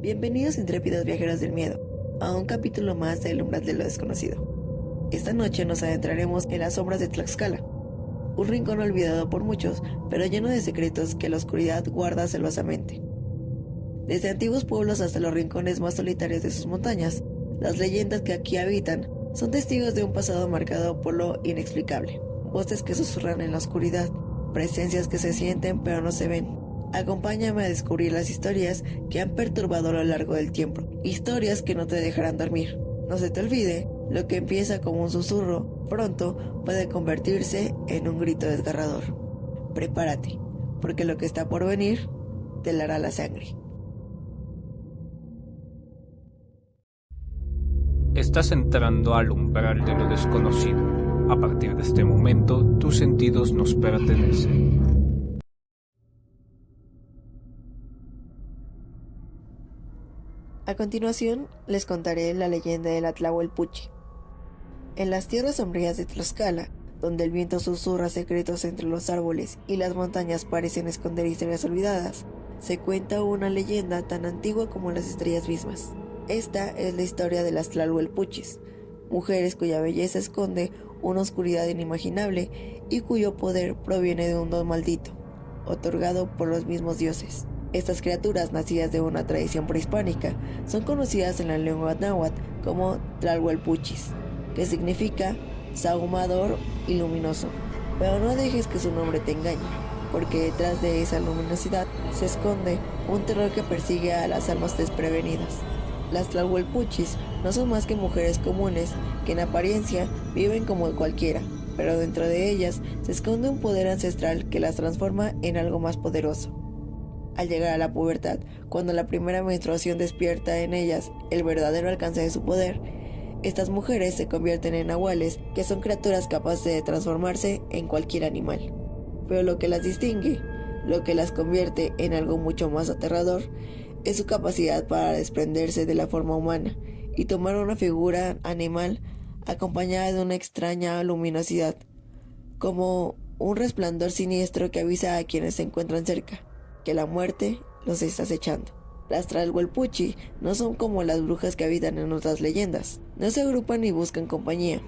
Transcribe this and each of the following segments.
Bienvenidos intrépidos viajeros del miedo, a un capítulo más del umbral de lo desconocido. Esta noche nos adentraremos en las sombras de Tlaxcala, un rincón olvidado por muchos, pero lleno de secretos que la oscuridad guarda celosamente. Desde antiguos pueblos hasta los rincones más solitarios de sus montañas, las leyendas que aquí habitan son testigos de un pasado marcado por lo inexplicable, voces que susurran en la oscuridad, presencias que se sienten pero no se ven. Acompáñame a descubrir las historias que han perturbado a lo largo del tiempo, historias que no te dejarán dormir. No se te olvide, lo que empieza como un susurro, pronto puede convertirse en un grito desgarrador. Prepárate, porque lo que está por venir te helará la sangre. Estás entrando al umbral de lo desconocido. A partir de este momento, tus sentidos nos pertenecen. A continuación, les contaré la leyenda del Atlahuelpuchi. En las tierras sombrías de Tlaxcala, donde el viento susurra secretos entre los árboles y las montañas parecen esconder historias olvidadas, se cuenta una leyenda tan antigua como las estrellas mismas. Esta es la historia de las Tlahuelpuchis, mujeres cuya belleza esconde una oscuridad inimaginable y cuyo poder proviene de un don maldito, otorgado por los mismos dioses. Estas criaturas, nacidas de una tradición prehispánica, son conocidas en la lengua náhuatl como Tlahuelpuchis, que significa sahumador y luminoso. Pero no dejes que su nombre te engañe, porque detrás de esa luminosidad se esconde un terror que persigue a las almas desprevenidas. Las Tlahuelpuchis no son más que mujeres comunes que en apariencia viven como cualquiera, pero dentro de ellas se esconde un poder ancestral que las transforma en algo más poderoso. Al llegar a la pubertad, cuando la primera menstruación despierta en ellas el verdadero alcance de su poder, estas mujeres se convierten en nahuales, que son criaturas capaces de transformarse en cualquier animal. Pero lo que las distingue, lo que las convierte en algo mucho más aterrador, es su capacidad para desprenderse de la forma humana y tomar una figura animal acompañada de una extraña luminosidad, como un resplandor siniestro que avisa a quienes se encuentran cerca que la muerte los está acechando. Las Tlahuelpuchi no son como las brujas que habitan en otras leyendas. No se agrupan ni buscan compañía.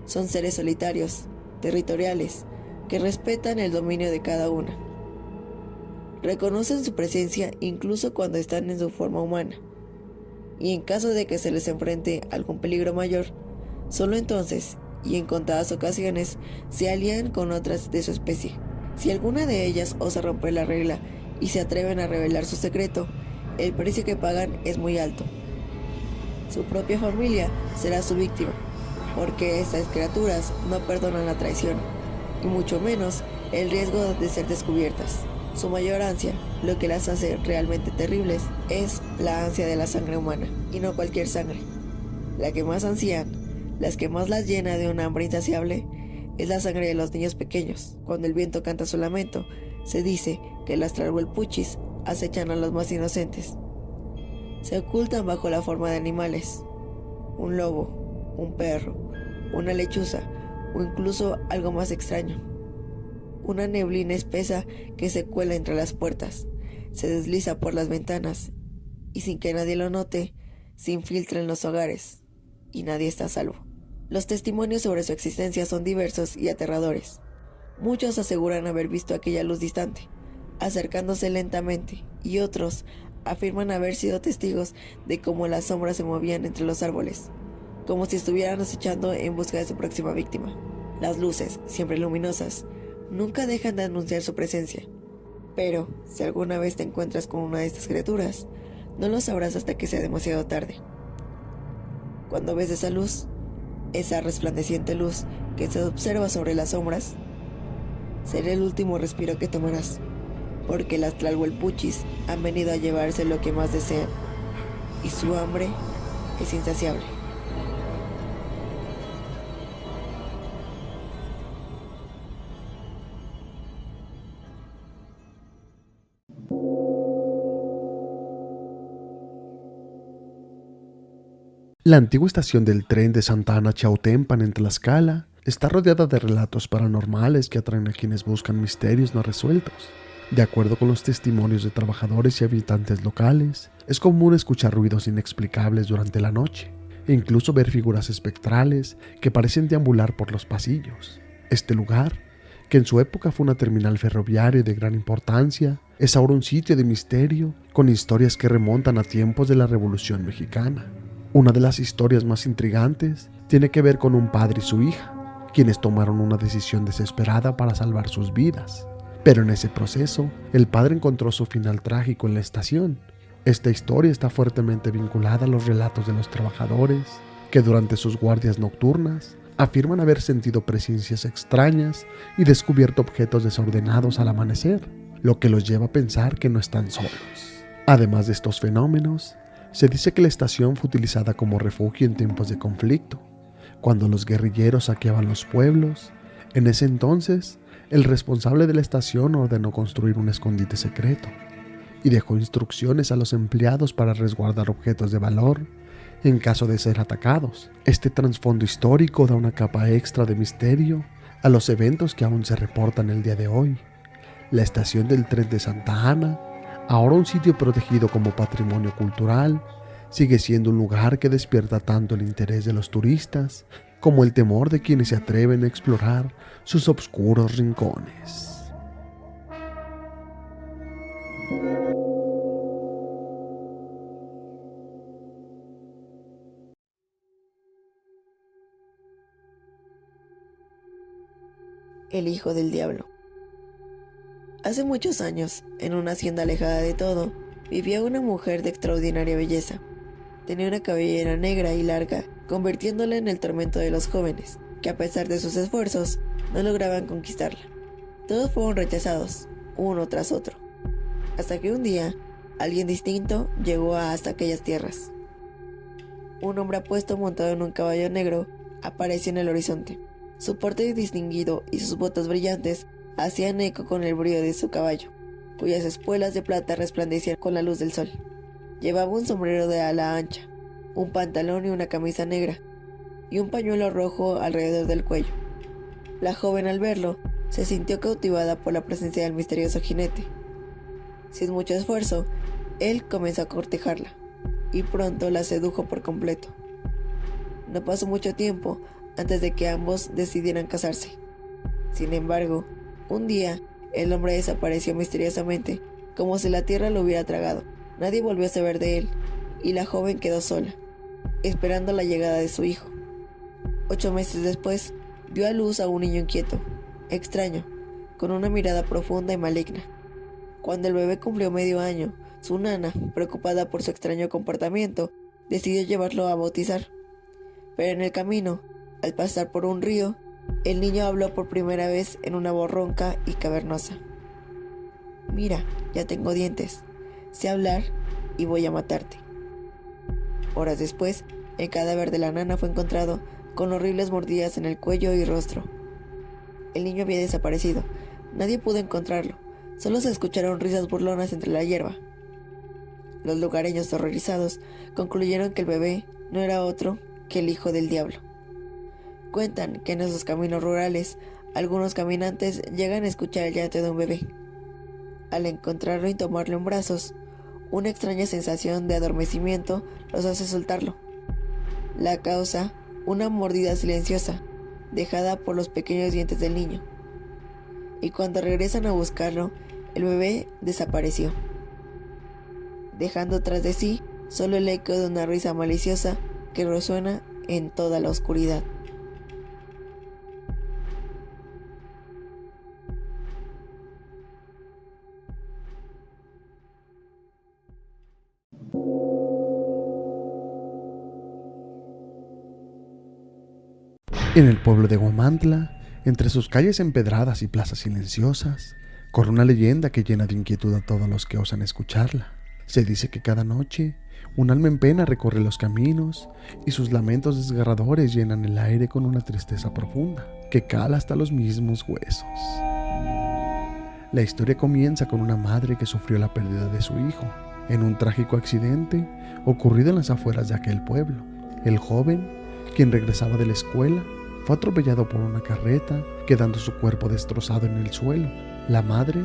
Son seres solitarios, territoriales, que respetan el dominio de cada una. Reconocen su presencia incluso cuando están en su forma humana. Y en caso de que se les enfrente algún peligro mayor, solo entonces, y en contadas ocasiones, se alían con otras de su especie. Si alguna de ellas osa romper la regla y se atreven a revelar su secreto, el precio que pagan es muy alto. Su propia familia será su víctima, porque estas criaturas no perdonan la traición, y mucho menos el riesgo de ser descubiertas. Su mayor ansia, lo que las hace realmente terribles, es la ansia de la sangre humana, y no cualquier sangre. La que más ansían, las que más las llena de un hambre insaciable, es la sangre de los niños pequeños. Cuando el viento canta su lamento, se dice que las Tlahuelpuchis acechan a los más inocentes. Se ocultan bajo la forma de animales, un lobo, un perro, una lechuza o incluso algo más extraño. Una neblina espesa que se cuela entre las puertas, se desliza por las ventanas y sin que nadie lo note, se infiltra en los hogares y nadie está a salvo. Los testimonios sobre su existencia son diversos y aterradores. Muchos aseguran haber visto aquella luz distante, acercándose lentamente, y otros afirman haber sido testigos de cómo las sombras se movían entre los árboles, como si estuvieran acechando en busca de su próxima víctima. Las luces, siempre luminosas, nunca dejan de anunciar su presencia. Pero, si alguna vez te encuentras con una de estas criaturas, no lo sabrás hasta que sea demasiado tarde. Cuando ves esa luz, esa resplandeciente luz que se observa sobre las sombras, será el último respiro que tomarás, porque las Tlahuelpuchis han venido a llevarse lo que más desean, y su hambre es insaciable. La antigua estación del tren de Santa Ana Chautempan en Tlaxcala está rodeada de relatos paranormales que atraen a quienes buscan misterios no resueltos. De acuerdo con los testimonios de trabajadores y habitantes locales, es común escuchar ruidos inexplicables durante la noche e incluso ver figuras espectrales que parecen deambular por los pasillos. Este lugar, que en su época fue una terminal ferroviaria de gran importancia, es ahora un sitio de misterio con historias que remontan a tiempos de la Revolución Mexicana. Una de las historias más intrigantes tiene que ver con un padre y su hija, quienes tomaron una decisión desesperada para salvar sus vidas. Pero en ese proceso, el padre encontró su final trágico en la estación. Esta historia está fuertemente vinculada a los relatos de los trabajadores, que durante sus guardias nocturnas afirman haber sentido presencias extrañas y descubierto objetos desordenados al amanecer, lo que los lleva a pensar que no están solos. Además de estos fenómenos, se dice que la estación fue utilizada como refugio en tiempos de conflicto, cuando los guerrilleros saqueaban los pueblos. En ese entonces, el responsable de la estación ordenó construir un escondite secreto y dejó instrucciones a los empleados para resguardar objetos de valor en caso de ser atacados. Este trasfondo histórico da una capa extra de misterio a los eventos que aún se reportan el día de hoy. La estación del tren de Santa Ana, ahora un sitio protegido como patrimonio cultural, sigue siendo un lugar que despierta tanto el interés de los turistas como el temor de quienes se atreven a explorar sus oscuros rincones. El hijo del diablo. Hace muchos años, en una hacienda alejada de todo, vivía una mujer de extraordinaria belleza. Tenía una cabellera negra y larga, convirtiéndola en el tormento de los jóvenes, que a pesar de sus esfuerzos, no lograban conquistarla. Todos fueron rechazados, uno tras otro, hasta que un día, alguien distinto llegó hasta aquellas tierras. Un hombre apuesto montado en un caballo negro apareció en el horizonte. Su porte distinguido y sus botas brillantes hacían eco con el brillo de su caballo, cuyas espuelas de plata resplandecían con la luz del sol. Llevaba un sombrero de ala ancha, un pantalón y una camisa negra, y un pañuelo rojo alrededor del cuello. La joven, al verlo, se sintió cautivada por la presencia del misterioso jinete. Sin mucho esfuerzo, él comenzó a cortejarla, y pronto la sedujo por completo. No pasó mucho tiempo antes de que ambos decidieran casarse. Sin embargo, un día, el hombre desapareció misteriosamente, como si la tierra lo hubiera tragado. Nadie volvió a saber de él, y la joven quedó sola, esperando la llegada de su hijo. 8 meses después, dio a luz a un niño inquieto, extraño, con una mirada profunda y maligna. Cuando el bebé cumplió medio año, su nana, preocupada por su extraño comportamiento, decidió llevarlo a bautizar. Pero en el camino, al pasar por un río, el niño habló por primera vez en una voz ronca y cavernosa. «Mira, ya tengo dientes. Sé hablar y voy a matarte». Horas después, el cadáver de la nana fue encontrado con horribles mordidas en el cuello y rostro. El niño había desaparecido. Nadie pudo encontrarlo. Solo se escucharon risas burlonas entre la hierba. Los lugareños, horrorizados, concluyeron que el bebé no era otro que el hijo del diablo. Cuentan que en esos caminos rurales, algunos caminantes llegan a escuchar el llanto de un bebé. Al encontrarlo y tomarlo en brazos, una extraña sensación de adormecimiento los hace soltarlo. La causa, una mordida silenciosa, dejada por los pequeños dientes del niño. Y cuando regresan a buscarlo, el bebé desapareció, dejando tras de sí solo el eco de una risa maliciosa que resuena en toda la oscuridad. En el pueblo de Huamantla, entre sus calles empedradas y plazas silenciosas, corre una leyenda que llena de inquietud a todos los que osan escucharla. Se dice que cada noche, un alma en pena recorre los caminos y sus lamentos desgarradores llenan el aire con una tristeza profunda que cala hasta los mismos huesos. La historia comienza con una madre que sufrió la pérdida de su hijo en un trágico accidente ocurrido en las afueras de aquel pueblo. El joven, quien regresaba de la escuela, fue atropellado por una carreta, quedando su cuerpo destrozado en el suelo. La madre,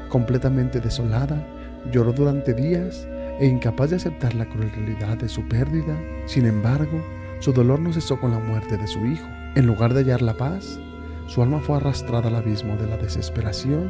Completamente desolada, lloró durante días e incapaz de aceptar la cruel realidad de su pérdida. Sin embargo, su dolor no cesó con la muerte de su hijo. En lugar de hallar la paz, su alma fue arrastrada al abismo de la desesperación,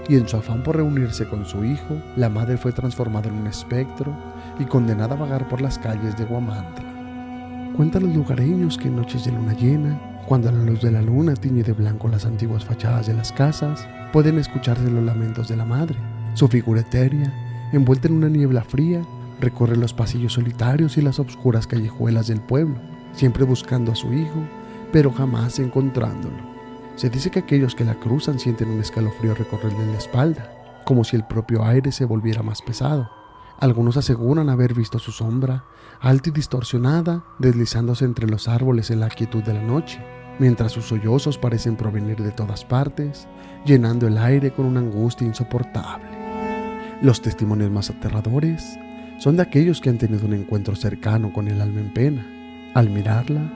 y en su afán por reunirse con su hijo, la madre fue transformada en un espectro y condenada a vagar por las calles de Huamantla. Cuentan los lugareños que en noches de luna llena, cuando la luz de la luna tiñe de blanco las antiguas fachadas de las casas, pueden escucharse los lamentos de la madre. Su figura etérea, envuelta en una niebla fría, recorre los pasillos solitarios y las oscuras callejuelas del pueblo, siempre buscando a su hijo, pero jamás encontrándolo. Se dice que aquellos que la cruzan sienten un escalofrío recorrerle la espalda, como si el propio aire se volviera más pesado. Algunos aseguran haber visto su sombra, alta y distorsionada, deslizándose entre los árboles en la quietud de la noche, mientras sus sollozos parecen provenir de todas partes, llenando el aire con una angustia insoportable. Los testimonios más aterradores son de aquellos que han tenido un encuentro cercano con el alma en pena. Al mirarla,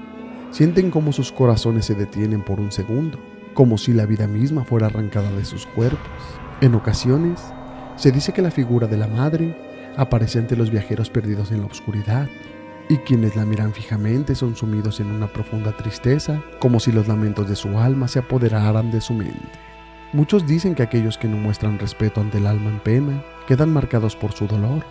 sienten como sus corazones se detienen por un segundo, como si la vida misma fuera arrancada de sus cuerpos. En ocasiones, se dice que la figura de la madre aparece ante los viajeros perdidos en la oscuridad, y quienes la miran fijamente son sumidos en una profunda tristeza, como si los lamentos de su alma se apoderaran de su mente. Muchos dicen que aquellos que no muestran respeto ante el alma en pena quedan marcados por su dolor.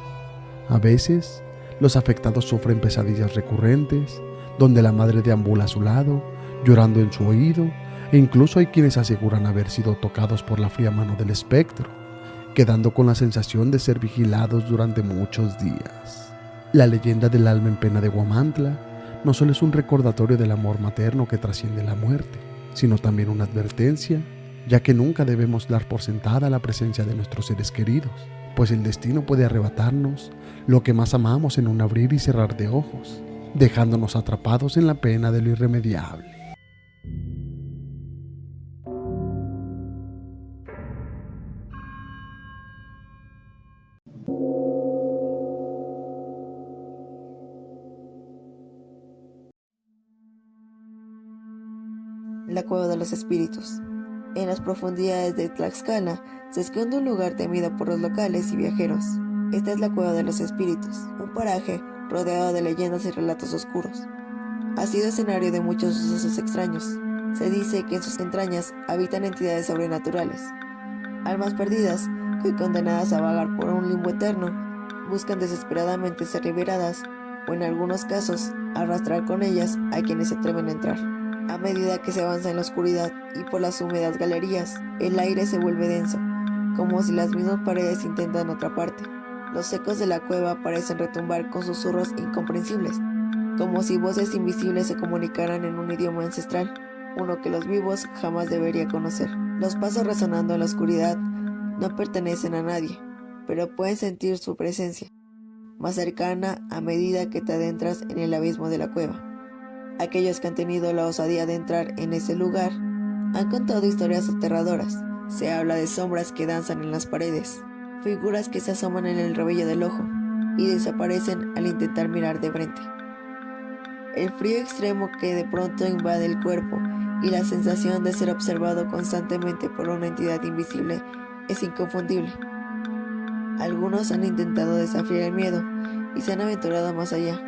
A veces, los afectados sufren pesadillas recurrentes, donde la madre deambula a su lado, llorando en su oído, e incluso hay quienes aseguran haber sido tocados por la fría mano del espectro, quedando con la sensación de ser vigilados durante muchos días. La leyenda del alma en pena de Huamantla no solo es un recordatorio del amor materno que trasciende la muerte, sino también una advertencia, ya que nunca debemos dar por sentada la presencia de nuestros seres queridos, pues el destino puede arrebatarnos lo que más amamos en un abrir y cerrar de ojos, dejándonos atrapados en la pena de lo irremediable. La Cueva de los Espíritus. En las profundidades de Tlaxcala se esconde un lugar temido por los locales y viajeros. Esta es la Cueva de los Espíritus, un paraje rodeado de leyendas y relatos oscuros. Ha sido escenario de muchos sucesos extraños. Se dice que en sus entrañas habitan entidades sobrenaturales, almas perdidas que, condenadas a vagar por un limbo eterno, buscan desesperadamente ser liberadas o, en algunos casos, arrastrar con ellas a quienes se atreven a entrar. A medida que se avanza en la oscuridad y por las húmedas galerías, el aire se vuelve denso, como si las mismas paredes intentan atraparte. Los ecos de la cueva parecen retumbar con susurros incomprensibles, como si voces invisibles se comunicaran en un idioma ancestral, uno que los vivos jamás deberían conocer. Los pasos resonando en la oscuridad no pertenecen a nadie, pero pueden sentir su presencia, más cercana a medida que te adentras en el abismo de la cueva. Aquellos que han tenido la osadía de entrar en ese lugar han contado historias aterradoras. Se habla de sombras que danzan en las paredes, figuras que se asoman en el rabillo del ojo y desaparecen al intentar mirar de frente. El frío extremo que de pronto invade el cuerpo y la sensación de ser observado constantemente por una entidad invisible es inconfundible. Algunos han intentado desafiar el miedo y se han aventurado más allá,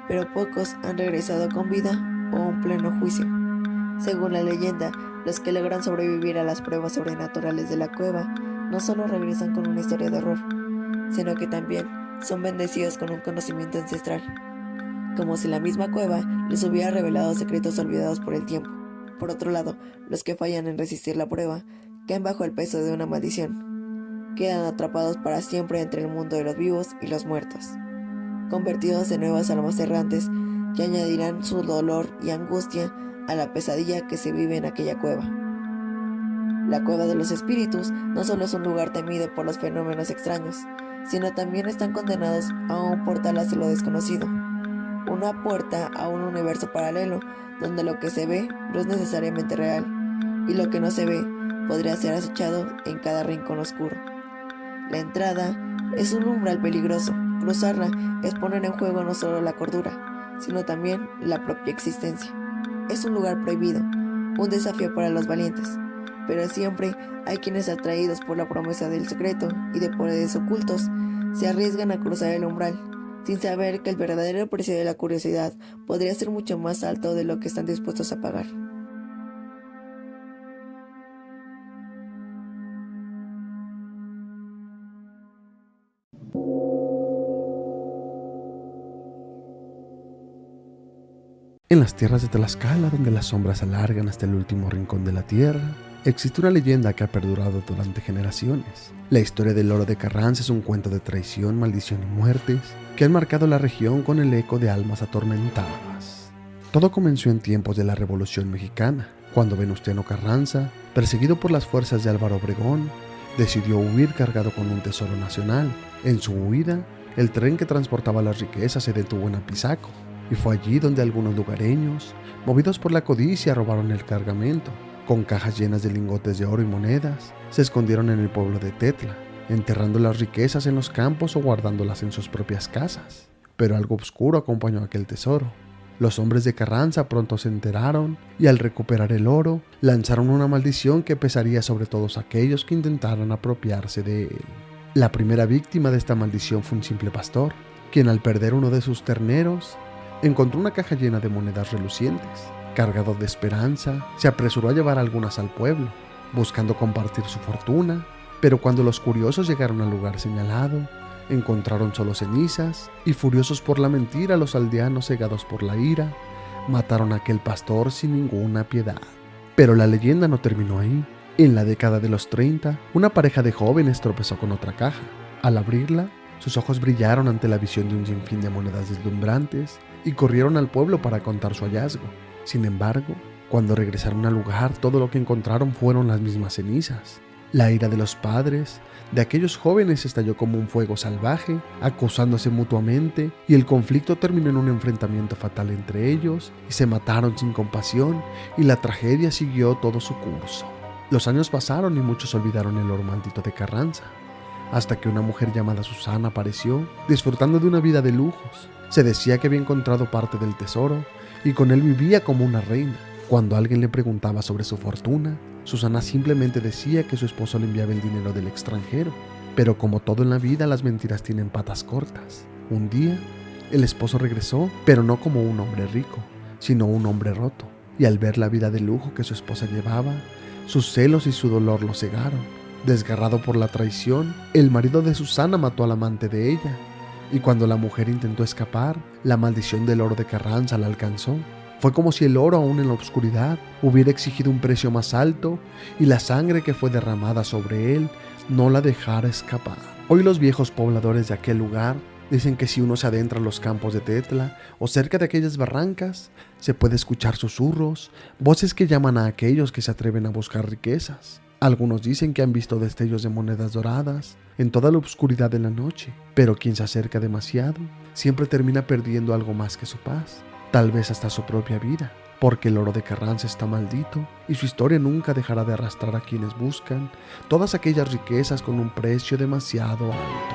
pero pocos han regresado con vida o un pleno juicio. Según la leyenda, los que logran sobrevivir a las pruebas sobrenaturales de la cueva no solo regresan con una historia de horror, sino que también son bendecidos con un conocimiento ancestral, como si la misma cueva les hubiera revelado secretos olvidados por el tiempo. Por otro lado, los que fallan en resistir la prueba caen bajo el peso de una maldición, quedan atrapados para siempre entre el mundo de los vivos y los muertos, convertidos en nuevas almas errantes que añadirán su dolor y angustia a la pesadilla que se vive en aquella cueva. La Cueva de los Espíritus no solo es un lugar temido por los fenómenos extraños, sino también están condenados a un portal hacia lo desconocido, una puerta a un universo paralelo donde lo que se ve no es necesariamente real, y lo que no se ve podría ser acechado en cada rincón oscuro. La entrada es un umbral peligroso. Cruzarla es poner en juego no solo la cordura, sino también la propia existencia. Es un lugar prohibido, un desafío para los valientes, pero siempre hay quienes, atraídos por la promesa del secreto y de poderes ocultos, se arriesgan a cruzar el umbral, sin saber que el verdadero precio de la curiosidad podría ser mucho más alto de lo que están dispuestos a pagar. En las tierras de Tlaxcala, donde las sombras se alargan hasta el último rincón de la tierra, existe una leyenda que ha perdurado durante generaciones. La historia del Oro de Carranza es un cuento de traición, maldición y muertes que han marcado la región con el eco de almas atormentadas. Todo comenzó en tiempos de la Revolución Mexicana, cuando Venustiano Carranza, perseguido por las fuerzas de Álvaro Obregón, decidió huir cargado con un tesoro nacional. En su huida, el tren que transportaba las riquezas se detuvo en Apizaco, y fue allí donde algunos lugareños, movidos por la codicia, robaron el cargamento. Con cajas llenas de lingotes de oro y monedas, se escondieron en el pueblo de Tetla, enterrando las riquezas en los campos o guardándolas en sus propias casas. Pero algo oscuro acompañó aquel tesoro. Los hombres de Carranza pronto se enteraron y, al recuperar el oro, lanzaron una maldición que pesaría sobre todos aquellos que intentaran apropiarse de él. La primera víctima de esta maldición fue un simple pastor, quien, al perder uno de sus terneros, encontró una caja llena de monedas relucientes. Cargado de esperanza, se apresuró a llevar algunas al pueblo, buscando compartir su fortuna, pero cuando los curiosos llegaron al lugar señalado, encontraron solo cenizas, y furiosos por la mentira, los aldeanos, cegados por la ira, mataron a aquel pastor sin ninguna piedad. Pero la leyenda no terminó ahí. En la década de los 30, una pareja de jóvenes tropezó con otra caja. Al abrirla, sus ojos brillaron ante la visión de un sinfín de monedas deslumbrantes y corrieron al pueblo para contar su hallazgo. Sin embargo, cuando regresaron al lugar, todo lo que encontraron fueron las mismas cenizas. La ira de los padres de aquellos jóvenes estalló como un fuego salvaje, acusándose mutuamente, y el conflicto terminó en un enfrentamiento fatal entre ellos, y se mataron sin compasión, y la tragedia siguió todo su curso. Los años pasaron y muchos olvidaron el oro maldito de Carranza, hasta que una mujer llamada Susana apareció, disfrutando de una vida de lujos. Se decía que había encontrado parte del tesoro, y con él vivía como una reina. Cuando alguien le preguntaba sobre su fortuna, Susana simplemente decía que su esposo le enviaba el dinero del extranjero. Pero como todo en la vida, las mentiras tienen patas cortas. Un día, el esposo regresó, pero no como un hombre rico, sino un hombre roto. Y al ver la vida de lujo que su esposa llevaba, sus celos y su dolor lo cegaron. Desgarrado por la traición, el marido de Susana mató al amante de ella. Y cuando la mujer intentó escapar, la maldición del oro de Carranza la alcanzó. Fue como si el oro, aún en la oscuridad, hubiera exigido un precio más alto, y la sangre que fue derramada sobre él no la dejara escapar. Hoy los viejos pobladores de aquel lugar dicen que si uno se adentra en los campos de Tetla o cerca de aquellas barrancas, se puede escuchar susurros, voces que llaman a aquellos que se atreven a buscar riquezas. Algunos dicen que han visto destellos de monedas doradas en toda la oscuridad de la noche, pero quien se acerca demasiado siempre termina perdiendo algo más que su paz, tal vez hasta su propia vida, porque el oro de Carranza está maldito y su historia nunca dejará de arrastrar a quienes buscan todas aquellas riquezas con un precio demasiado alto.